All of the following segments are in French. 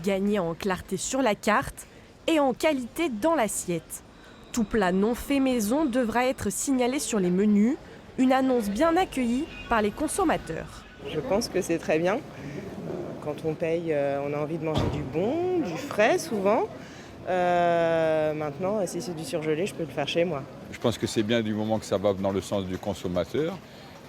Gagner en clarté sur la carte et en qualité dans l'assiette. Tout plat non fait maison devra être signalé sur les menus, une annonce bien accueillie par les consommateurs. Je pense que c'est très bien. Quand on paye, on a envie de manger du bon, du frais souvent. Maintenant, si c'est du surgelé, je peux le faire chez moi. Je pense que c'est bien du moment que ça va dans le sens du consommateur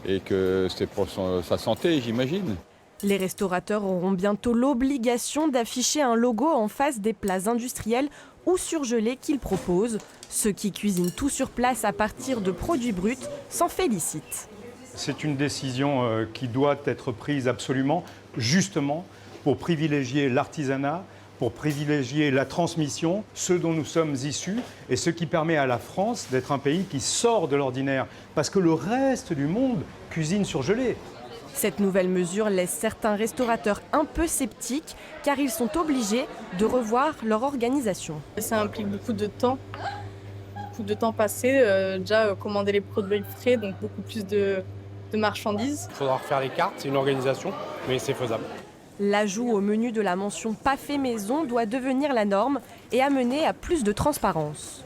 et que c'est pour sa santé, j'imagine. Les restaurateurs auront bientôt l'obligation d'afficher un logo en face des plats industriels ou surgelés qu'ils proposent. Ceux qui cuisinent tout sur place à partir de produits bruts s'en félicitent. C'est une décision qui doit être prise absolument, justement, pour privilégier l'artisanat, pour privilégier la transmission, ce dont nous sommes issus, et ce qui permet à la France d'être un pays qui sort de l'ordinaire, parce que le reste du monde cuisine surgelé. Cette nouvelle mesure laisse certains restaurateurs un peu sceptiques car ils sont obligés de revoir leur organisation. Ça implique beaucoup de temps passé, déjà commander les produits frais, donc beaucoup plus de marchandises. Il faudra refaire les cartes, c'est une organisation, mais c'est faisable. L'ajout au menu de la mention pas fait maison doit devenir la norme et amener à plus de transparence.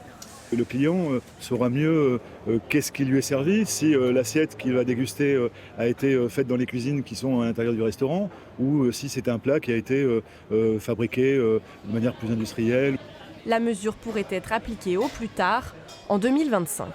Le client saura mieux qu'est-ce qui lui est servi, si l'assiette qu'il va déguster a été faite dans les cuisines qui sont à l'intérieur du restaurant ou si c'est un plat qui a été fabriqué de manière plus industrielle. La mesure pourrait être appliquée au plus tard en 2025.